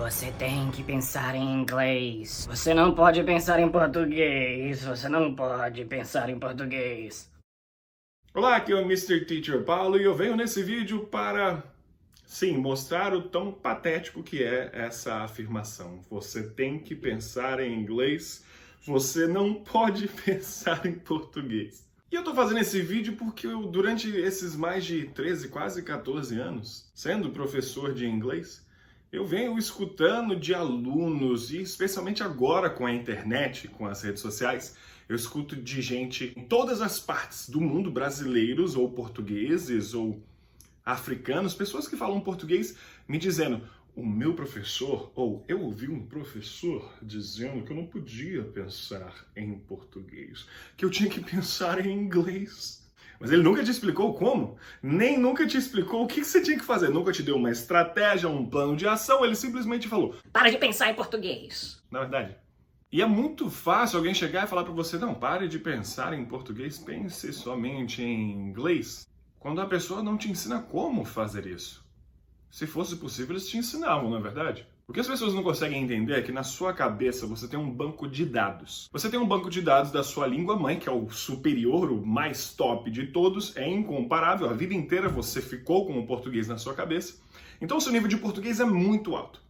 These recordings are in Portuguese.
Você tem que pensar em inglês. Você não pode pensar em português. Você não pode pensar em português. Olá, aqui é o Mr. Teacher Paulo e eu venho nesse vídeo para, sim, mostrar o tão patético que é essa afirmação. Você tem que pensar em inglês, você não pode pensar em português. E eu tô fazendo esse vídeo porque durante esses mais de 13, quase 14 anos, sendo professor de inglês, eu venho escutando de alunos, e especialmente agora com a internet, com as redes sociais, eu escuto de gente em todas as partes do mundo, brasileiros ou portugueses ou africanos, pessoas que falam português, me dizendo: o meu professor, ou eu ouvi um professor dizendo que eu não podia pensar em português, que eu tinha que pensar em inglês. Mas ele nunca te explicou como, nem nunca te explicou o que você tinha que fazer, nunca te deu uma estratégia, um plano de ação, ele simplesmente falou: Para de pensar em português. na verdade. E é muito fácil alguém chegar e falar para você: não, pare de pensar em português, pense somente em inglês, quando a pessoa não te ensina como fazer isso. Se fosse possível, eles te ensinavam, não é verdade? O que as pessoas não conseguem entender é que na sua cabeça você tem um banco de dados. Você tem um banco de dados da sua língua mãe, que é o superior, o mais top de todos, é incomparável. A vida inteira você ficou com o português na sua cabeça. Então o seu nível de português é muito alto.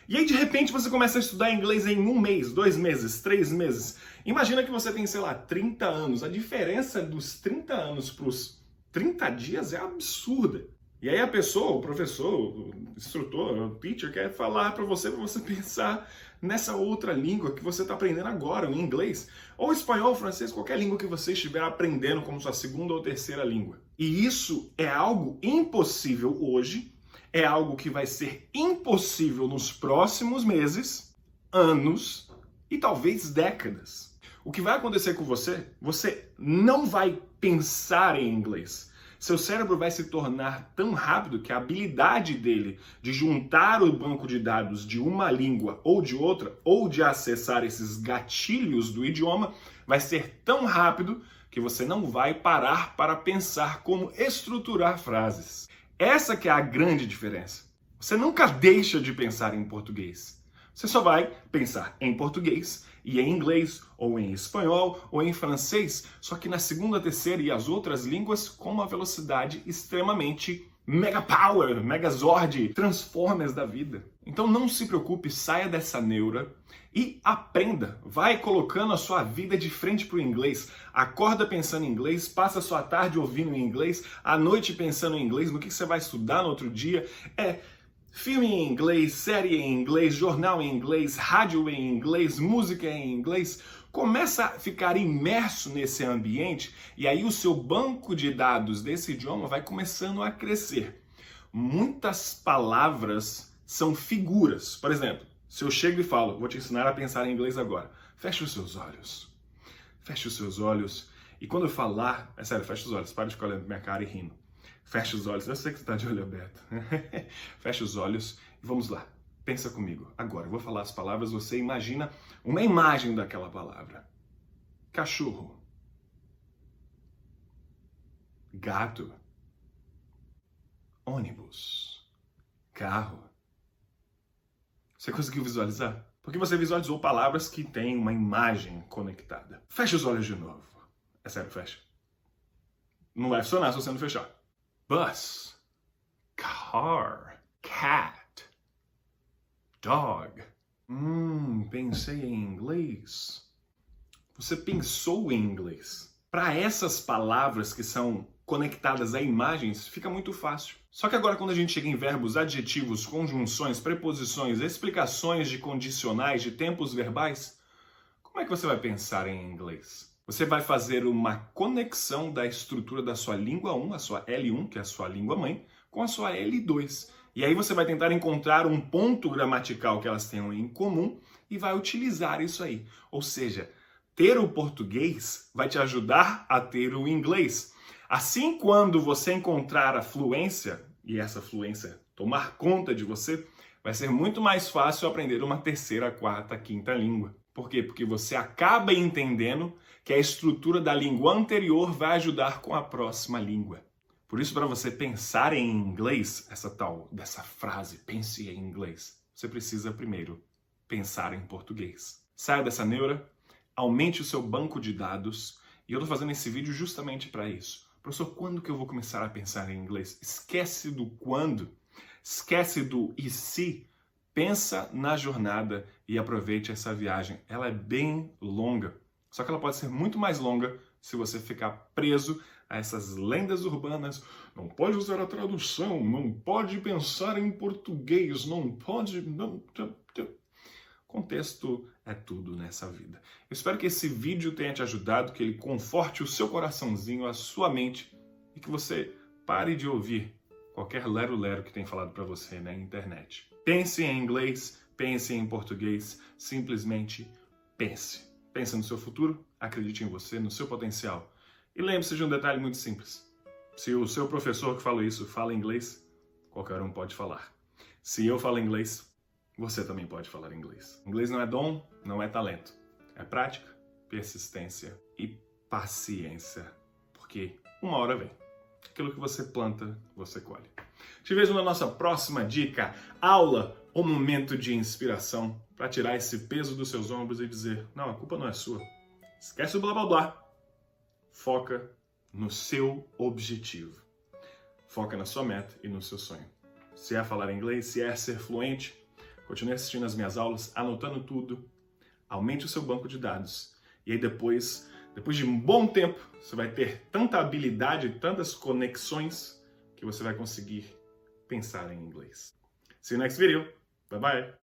E aí, de repente, você começa a estudar inglês em 1 mês, 2 meses, 3 meses. Imagina que você tem, sei lá, 30 anos. A diferença dos 30 anos para os 30 dias é absurda. E aí a pessoa, o professor, o instrutor, o teacher quer falar para você pensar nessa outra língua que você está aprendendo agora, o inglês, ou espanhol, francês, qualquer língua que você estiver aprendendo como sua segunda ou terceira língua. E isso é algo impossível hoje, é algo que vai ser impossível nos próximos meses, anos e talvez décadas. O que vai acontecer com você? Você não vai pensar em inglês. Seu cérebro vai se tornar tão rápido que a habilidade dele de juntar o banco de dados de uma língua ou de outra, ou de acessar esses gatilhos do idioma, vai ser tão rápido que você não vai parar para pensar como estruturar frases. Essa que é a grande diferença. Você nunca deixa de pensar em português. Você só vai pensar em português e em inglês, ou em espanhol, ou em francês, só que na segunda, terceira e as outras línguas com uma velocidade extremamente mega power, megazord, transformers da vida. Então não se preocupe, saia dessa neura e aprenda. Vai colocando a sua vida de frente para o inglês. Acorda pensando em inglês, passa a sua tarde ouvindo em inglês, à noite pensando em inglês, no que você vai estudar no outro dia. Filme em inglês, série em inglês, jornal em inglês, rádio em inglês, música em inglês. Começa a ficar imerso nesse ambiente e aí o seu banco de dados desse idioma vai começando a crescer. Muitas palavras são figuras. Por exemplo, se eu chego e falo: vou te ensinar a pensar em inglês agora. Feche os seus olhos. Feche os seus olhos. E quando eu falar, é sério, feche os olhos, para de ficar olhando pra minha cara e rindo. Feche os olhos, eu sei que você está de olho aberto. Feche os olhos e vamos lá. Pensa comigo. Agora, eu vou falar as palavras, você imagina uma imagem daquela palavra. Cachorro. Gato. Ônibus. Carro. Você conseguiu visualizar? Porque você visualizou palavras que têm uma imagem conectada. Feche os olhos de novo. É sério, fecha. Não vai funcionar se você não fechar. Bus, car, cat, dog. Pensei em inglês. Você pensou em inglês. Para essas palavras que são conectadas a imagens, fica muito fácil. Só que agora quando a gente chega em verbos, adjetivos, conjunções, preposições, explicações de condicionais, de tempos verbais, como é que você vai pensar em inglês? Você vai fazer uma conexão da estrutura da sua língua 1, a sua L1, que é a sua língua mãe, com a sua L2. E aí você vai tentar encontrar um ponto gramatical que elas tenham em comum e vai utilizar isso aí. Ou seja, ter o português vai te ajudar a ter o inglês. Assim, quando você encontrar a fluência, e essa fluência tomar conta de você, vai ser muito mais fácil aprender uma terceira, quarta, quinta língua. Por quê? Porque você acaba entendendo que a estrutura da língua anterior vai ajudar com a próxima língua. Por isso, para você pensar em inglês, essa tal dessa frase, pense em inglês, você precisa primeiro pensar em português. Saia dessa neura, aumente o seu banco de dados, e eu estou fazendo esse vídeo justamente para isso. Professor, quando que eu vou começar a pensar em inglês? Esquece do quando, esquece do e se, pensa na jornada e aproveite essa viagem. Ela é bem longa, só que ela pode ser muito mais longa se você ficar preso a essas lendas urbanas. Não pode usar a tradução, não pode pensar em português, não pode... Contexto é tudo nessa vida. Eu espero que esse vídeo tenha te ajudado, que ele conforte o seu coraçãozinho, a sua mente, e que você pare de ouvir qualquer lero-lero que tem falado para você na internet. Pense em inglês, pense em português, simplesmente pense. Pense no seu futuro, acredite em você, no seu potencial. E lembre-se de um detalhe muito simples. Se o seu professor que fala isso fala inglês, qualquer um pode falar. Se eu falo inglês, você também pode falar inglês. Inglês não é dom, não é talento. É prática, persistência e paciência. Porque uma hora vem. Aquilo que você planta, você colhe. Te vejo na nossa próxima dica, aula ou momento de inspiração para tirar esse peso dos seus ombros e dizer, não, a culpa não é sua. Esquece o blá blá blá. Foca no seu objetivo. Foca na sua meta e no seu sonho. Se é falar inglês, se é ser fluente, continue assistindo as minhas aulas, anotando tudo, aumente o seu banco de dados. E aí depois de um bom tempo, você vai ter tanta habilidade, tantas conexões, que você vai conseguir pensar em inglês. See you next video. Bye bye.